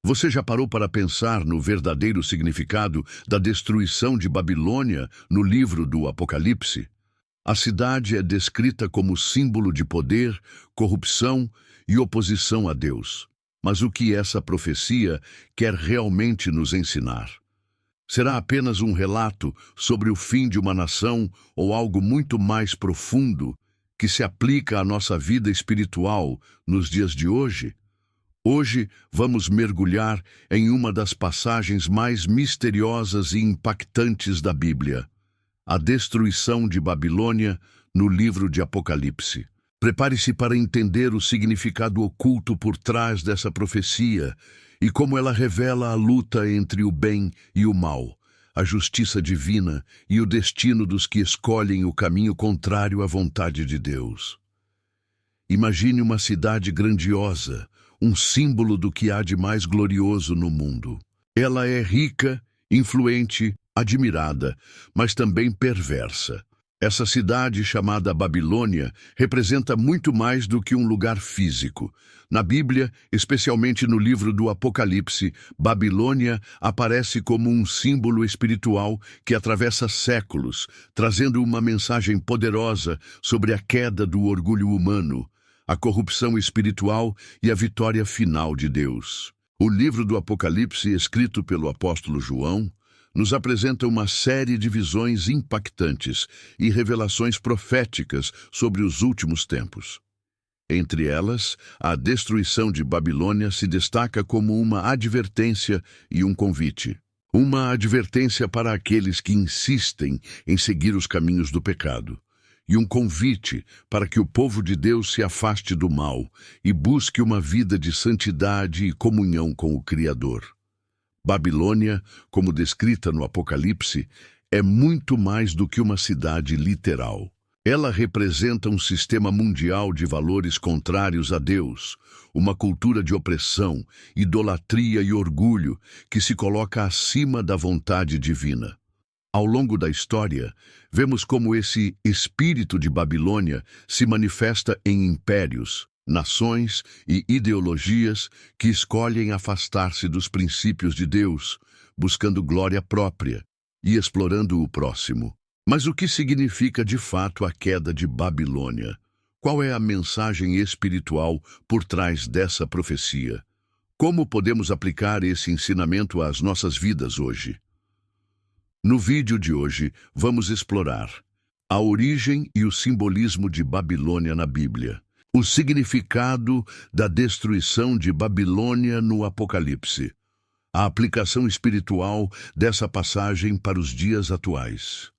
Você já parou para pensar no verdadeiro significado da destruição de Babilônia no livro do Apocalipse? A cidade é descrita como símbolo de poder, corrupção e oposição a Deus. Mas o que essa profecia quer realmente nos ensinar? Será apenas um relato sobre o fim de uma nação ou algo muito mais profundo que se aplica à nossa vida espiritual nos dias de hoje? Hoje vamos mergulhar em uma das passagens mais misteriosas e impactantes da Bíblia, a destruição de Babilônia no livro de Apocalipse. Prepare-se para entender o significado oculto por trás dessa profecia e como ela revela a luta entre o bem e o mal, a justiça divina e o destino dos que escolhem o caminho contrário à vontade de Deus. Imagine uma cidade grandiosa, um símbolo do que há de mais glorioso no mundo. Ela é rica, influente, admirada, mas também perversa. Essa cidade chamada Babilônia representa muito mais do que um lugar físico. Na Bíblia, especialmente no livro do Apocalipse, Babilônia aparece como um símbolo espiritual que atravessa séculos, trazendo uma mensagem poderosa sobre a queda do orgulho humano, a corrupção espiritual e a vitória final de Deus. O livro do Apocalipse, escrito pelo apóstolo João, nos apresenta uma série de visões impactantes e revelações proféticas sobre os últimos tempos. Entre elas, a destruição de Babilônia se destaca como uma advertência e um convite. Uma advertência para aqueles que insistem em seguir os caminhos do pecado, e um convite para que o povo de Deus se afaste do mal e busque uma vida de santidade e comunhão com o Criador. Babilônia, como descrita no Apocalipse, é muito mais do que uma cidade literal. Ela representa um sistema mundial de valores contrários a Deus, uma cultura de opressão, idolatria e orgulho que se coloca acima da vontade divina. Ao longo da história, vemos como esse espírito de Babilônia se manifesta em impérios, nações e ideologias que escolhem afastar-se dos princípios de Deus, buscando glória própria e explorando o próximo. Mas o que significa de fato a queda de Babilônia? Qual é a mensagem espiritual por trás dessa profecia? Como podemos aplicar esse ensinamento às nossas vidas hoje? No vídeo de hoje, vamos explorar a origem e o simbolismo de Babilônia na Bíblia, o significado da destruição de Babilônia no Apocalipse, a aplicação espiritual dessa passagem para os dias atuais.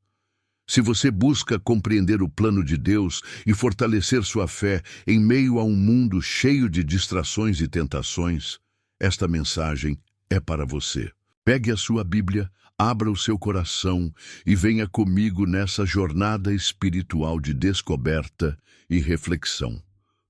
Se você busca compreender o plano de Deus e fortalecer sua fé em meio a um mundo cheio de distrações e tentações, esta mensagem é para você. Pegue a sua Bíblia, abra o seu coração e venha comigo nessa jornada espiritual de descoberta e reflexão.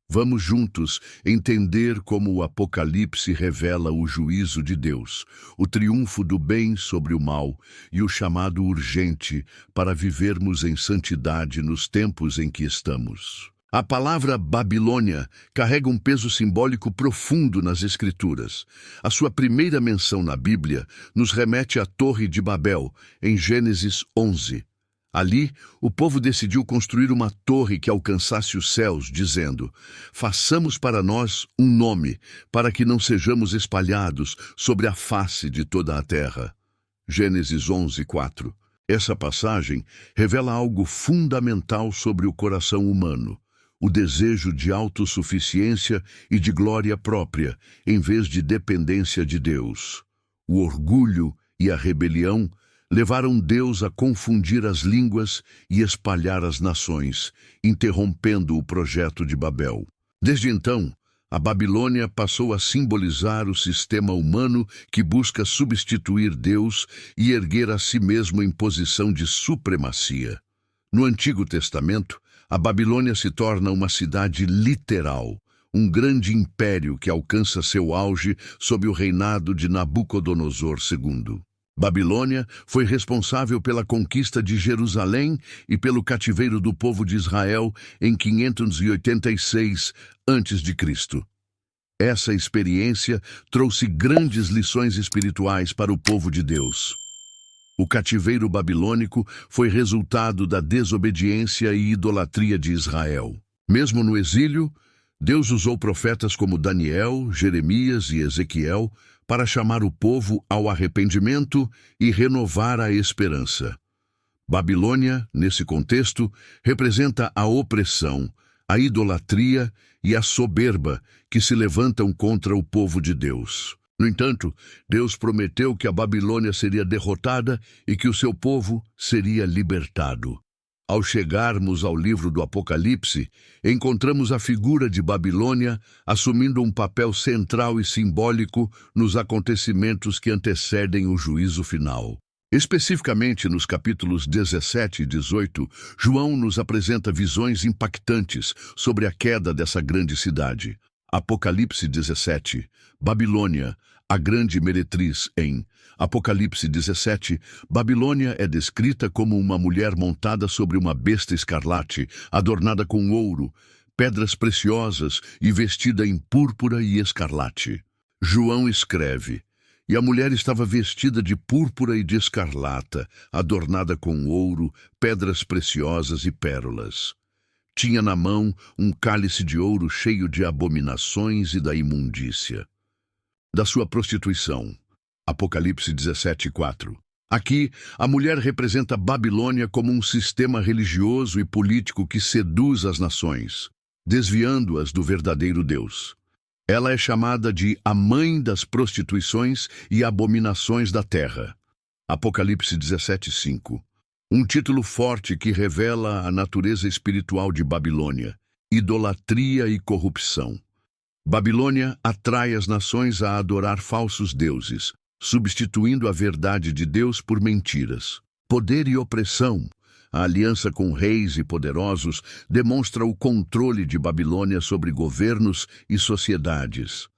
Vamos juntos entender como o Apocalipse revela o juízo de Deus, o triunfo do bem sobre o mal e o chamado urgente para vivermos em santidade nos tempos em que estamos. A palavra Babilônia carrega um peso simbólico profundo nas Escrituras. A sua primeira menção na Bíblia nos remete à Torre de Babel, em Gênesis 11. Ali, o povo decidiu construir uma torre que alcançasse os céus, dizendo: "Façamos para nós um nome, para que não sejamos espalhados sobre a face de toda a terra." Gênesis 11, 4. Essa passagem revela algo fundamental sobre o coração humano: o desejo de autossuficiência e de glória própria, em vez de dependência de Deus. O orgulho e a rebelião levaram Deus a confundir as línguas e espalhar as nações, interrompendo o projeto de Babel. Desde então, a Babilônia passou a simbolizar o sistema humano que busca substituir Deus e erguer a si mesmo em posição de supremacia. No Antigo Testamento, a Babilônia se torna uma cidade literal, um grande império que alcança seu auge sob o reinado de Nabucodonosor II. Babilônia foi responsável pela conquista de Jerusalém e pelo cativeiro do povo de Israel em 586 a.C. Essa experiência trouxe grandes lições espirituais para o povo de Deus. O cativeiro babilônico foi resultado da desobediência e idolatria de Israel. Mesmo no exílio, Deus usou profetas como Daniel, Jeremias e Ezequiel para chamar o povo ao arrependimento e renovar a esperança. Babilônia, nesse contexto, representa a opressão, a idolatria e a soberba que se levantam contra o povo de Deus. No entanto, Deus prometeu que a Babilônia seria derrotada e que o seu povo seria libertado. Ao chegarmos ao livro do Apocalipse, encontramos a figura de Babilônia assumindo um papel central e simbólico nos acontecimentos que antecedem o juízo final. Especificamente nos capítulos 17 e 18, João nos apresenta visões impactantes sobre a queda dessa grande cidade. Apocalipse 17, Babilônia, a grande meretriz em Apocalipse 17, Babilônia é descrita como uma mulher montada sobre uma besta escarlate, adornada com ouro, pedras preciosas e vestida em púrpura e escarlate. João escreve: "E a mulher estava vestida de púrpura e de escarlata, adornada com ouro, pedras preciosas e pérolas. Tinha na mão um cálice de ouro cheio de abominações e da imundícia da sua prostituição." Apocalipse 17:4. Aqui, a mulher representa Babilônia como um sistema religioso e político que seduz as nações, desviando-as do verdadeiro Deus. Ela é chamada de a mãe das prostituições e abominações da terra. Apocalipse 17:5. Um título forte que revela a natureza espiritual de Babilônia: idolatria e corrupção. Babilônia atrai as nações a adorar falsos deuses, substituindo a verdade de Deus por mentiras. Poder e opressão. A aliança com reis e poderosos demonstra o controle de Babilônia sobre governos e sociedades.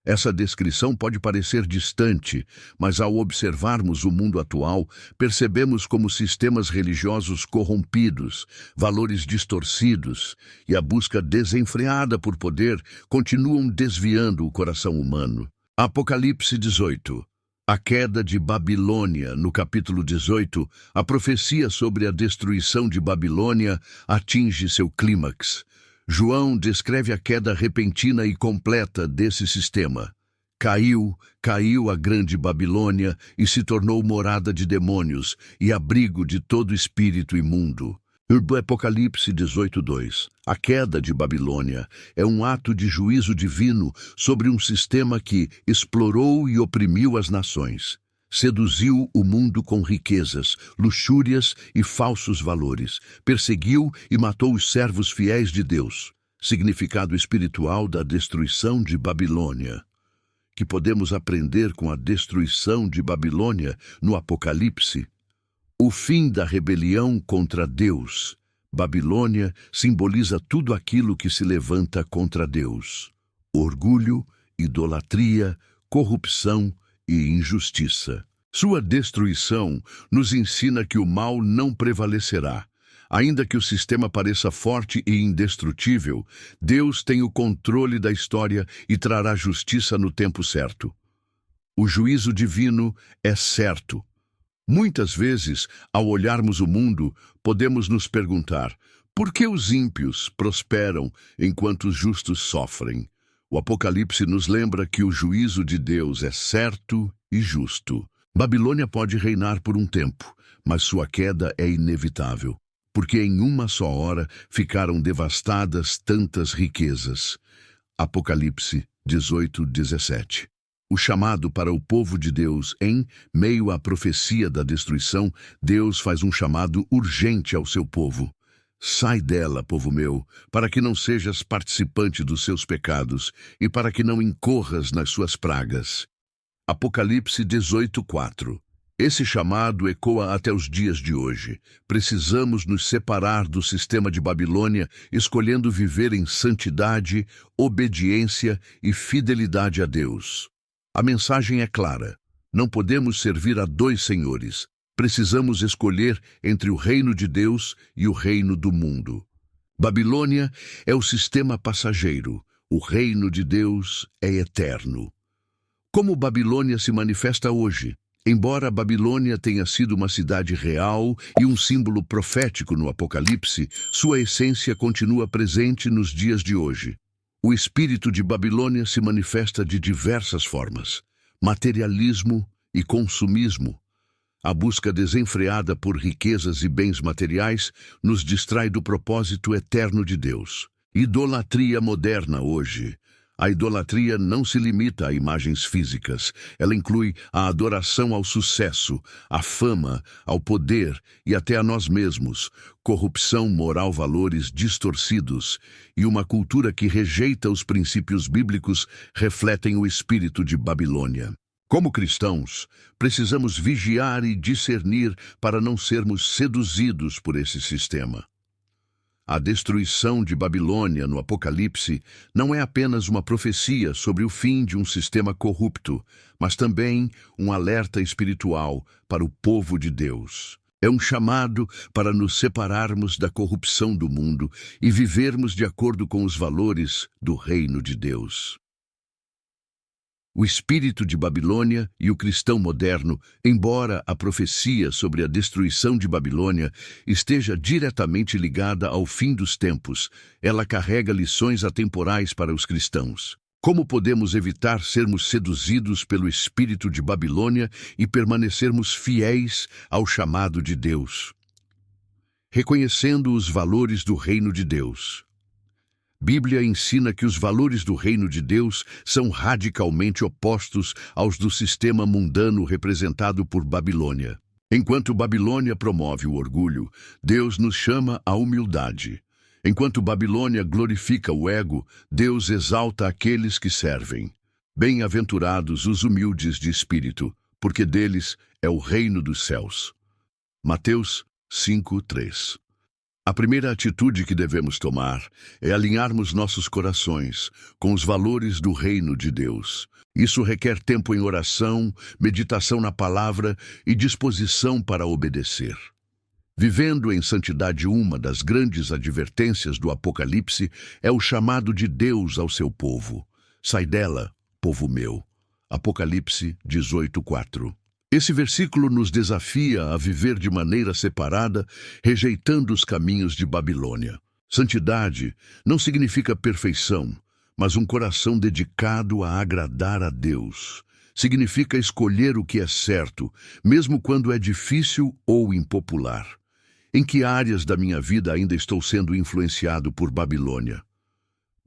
Essa descrição pode parecer distante, mas ao observarmos o mundo atual, percebemos como sistemas religiosos corrompidos, valores distorcidos e a busca desenfreada por poder continuam desviando o coração humano. Apocalipse 18. A queda de Babilônia, no capítulo 18, a profecia sobre a destruição de Babilônia atinge seu clímax. João descreve a queda repentina e completa desse sistema. Caiu a grande Babilônia e se tornou morada de demônios e abrigo de todo espírito imundo. Apocalipse 18:2. A queda de Babilônia é um ato de juízo divino sobre um sistema que explorou e oprimiu as nações. Seduziu o mundo com riquezas, luxúrias e falsos valores. Perseguiu e matou os servos fiéis de Deus. Significado espiritual da destruição de Babilônia. Que podemos aprender com a destruição de Babilônia no Apocalipse? O fim da rebelião contra Deus. Babilônia simboliza tudo aquilo que se levanta contra Deus: orgulho, idolatria, corrupção e injustiça. Sua destruição nos ensina que o mal não prevalecerá. Ainda que o sistema pareça forte e indestrutível, Deus tem o controle da história e trará justiça no tempo certo. O juízo divino é certo. Muitas vezes, ao olharmos o mundo, podemos nos perguntar: por que os ímpios prosperam enquanto os justos sofrem? O Apocalipse nos lembra que o juízo de Deus é certo e justo. Babilônia pode reinar por um tempo, mas sua queda é inevitável, porque em uma só hora ficaram devastadas tantas riquezas. Apocalipse 18:17. O chamado para o povo de Deus em meio à profecia da destruição, Deus faz um chamado urgente ao seu povo. Sai dela, povo meu, para que não sejas participante dos seus pecados e para que não incorras nas suas pragas. Apocalipse 18:4. Esse chamado ecoa até os dias de hoje. Precisamos nos separar do sistema de Babilônia, escolhendo viver em santidade, obediência e fidelidade a Deus. A mensagem é clara: não podemos servir a dois senhores. Precisamos escolher entre o reino de Deus e o reino do mundo. Babilônia é o sistema passageiro, O reino de Deus é eterno. Como Babilônia se manifesta hoje? Embora Babilônia tenha sido uma cidade real e um símbolo profético no Apocalipse, sua essência continua presente nos dias de hoje. O espírito de Babilônia se manifesta de diversas formas: materialismo e consumismo. A busca desenfreada por riquezas e bens materiais nos distrai do propósito eterno de Deus. Idolatria moderna hoje. A idolatria não se limita a imagens físicas. Ela inclui a adoração ao sucesso, à fama, ao poder e até a nós mesmos, corrupção moral, valores distorcidos e uma cultura que rejeita os princípios bíblicos refletem o espírito de Babilônia. Como cristãos, precisamos vigiar e discernir para não sermos seduzidos por esse sistema. A destruição de Babilônia no Apocalipse não é apenas uma profecia sobre o fim de um sistema corrupto, mas também um alerta espiritual para o povo de Deus. É um chamado para nos separarmos da corrupção do mundo e vivermos de acordo com os valores do reino de Deus. O espírito de Babilônia e o cristão moderno, embora a profecia sobre a destruição de Babilônia esteja diretamente ligada ao fim dos tempos, ela carrega lições atemporais para os cristãos. Como podemos evitar sermos seduzidos pelo espírito de Babilônia e permanecermos fiéis ao chamado de Deus? Reconhecendo os valores do reino de Deus. Bíblia ensina que os valores do reino de Deus são radicalmente opostos aos do sistema mundano representado por Babilônia. Enquanto Babilônia promove o orgulho, Deus nos chama à humildade. Enquanto Babilônia glorifica o ego, Deus exalta aqueles que servem. Bem-aventurados os humildes de espírito, porque deles é o reino dos céus. Mateus 5:3. A primeira atitude que devemos tomar é alinharmos nossos corações com os valores do reino de Deus. Isso requer tempo em oração, meditação na palavra e disposição para obedecer. Vivendo em santidade, uma das grandes advertências do Apocalipse é o chamado de Deus ao seu povo. Sai dela, povo meu. Apocalipse 18:4. Esse versículo nos desafia a viver de maneira separada, rejeitando os caminhos de Babilônia. Santidade não significa perfeição, mas um coração dedicado a agradar a Deus. Significa escolher o que é certo, mesmo quando é difícil ou impopular. Em que áreas da minha vida ainda estou sendo influenciado por Babilônia?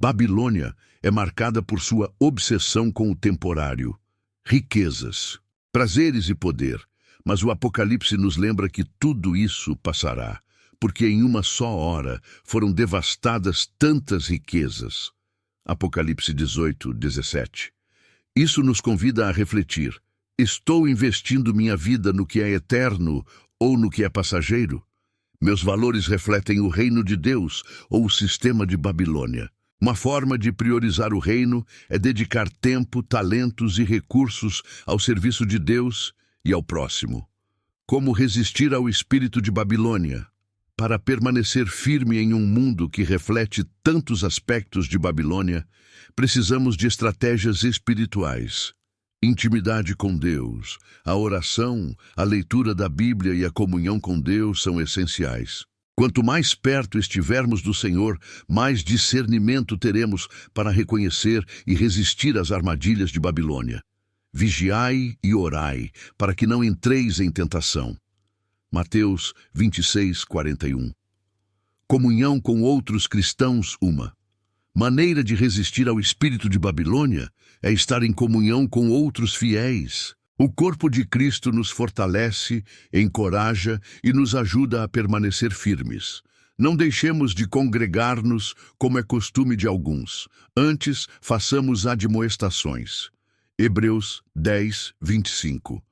Babilônia é marcada por sua obsessão com o temporário, riquezas, prazeres e poder, mas o Apocalipse nos lembra que tudo isso passará, porque em uma só hora foram devastadas tantas riquezas. Apocalipse 18:17. Isso nos convida a refletir: estou investindo minha vida no que é eterno ou no que é passageiro? Meus valores refletem o reino de Deus ou o sistema de Babilônia? Uma forma de priorizar o reino é dedicar tempo, talentos e recursos ao serviço de Deus e ao próximo. Como resistir ao espírito de Babilônia? Para permanecer firme em um mundo que reflete tantos aspectos de Babilônia, precisamos de estratégias espirituais. Intimidade com Deus, a oração, a leitura da Bíblia e a comunhão com Deus são essenciais. Quanto mais perto estivermos do Senhor, mais discernimento teremos para reconhecer e resistir às armadilhas de Babilônia. Vigiai e orai, para que não entreis em tentação. Mateus 26:41. Comunhão com outros cristãos, uma maneira de resistir ao espírito de Babilônia é estar em comunhão com outros fiéis. O corpo de Cristo nos fortalece, encoraja e nos ajuda a permanecer firmes. Não deixemos de congregar-nos como é costume de alguns. Antes, façamos admoestações. Hebreus 10:25.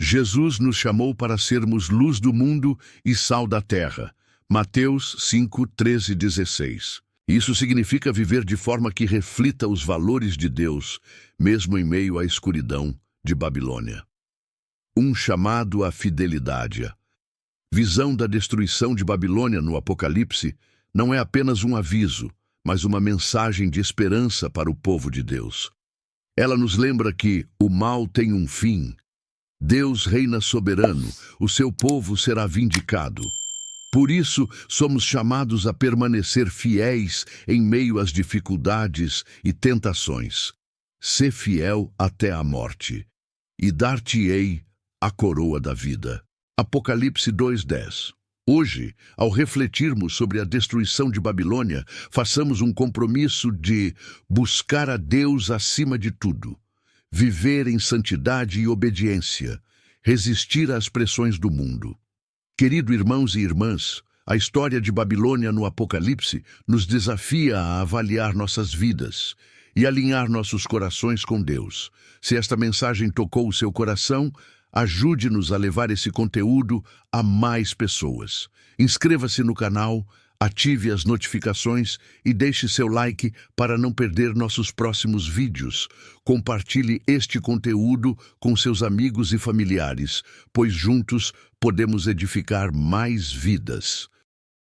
Jesus nos chamou para sermos luz do mundo e sal da terra. Mateus 5:13-16. Isso significa viver de forma que reflita os valores de Deus, mesmo em meio à escuridão de Babilônia. Um chamado à fidelidade. Visão da destruição de Babilônia no Apocalipse não é apenas um aviso, mas uma mensagem de esperança para o povo de Deus. Ela nos lembra que o mal tem um fim. Deus reina soberano, o seu povo será vindicado. Por isso, somos chamados a permanecer fiéis em meio às dificuldades e tentações. Sê fiel até a morte, e dar-te-ei a coroa da vida. Apocalipse 2:10. Hoje, ao refletirmos sobre a destruição de Babilônia, façamos um compromisso de buscar a Deus acima de tudo, viver em santidade e obediência, resistir às pressões do mundo. Querido irmãos e irmãs, a história de Babilônia no Apocalipse nos desafia a avaliar nossas vidas e alinhar nossos corações com Deus. Se esta mensagem tocou o seu coração, ajude-nos a levar esse conteúdo a mais pessoas. Inscreva-se no canal, ative as notificações e deixe seu like para não perder nossos próximos vídeos. Compartilhe este conteúdo com seus amigos e familiares, pois juntos podemos edificar mais vidas.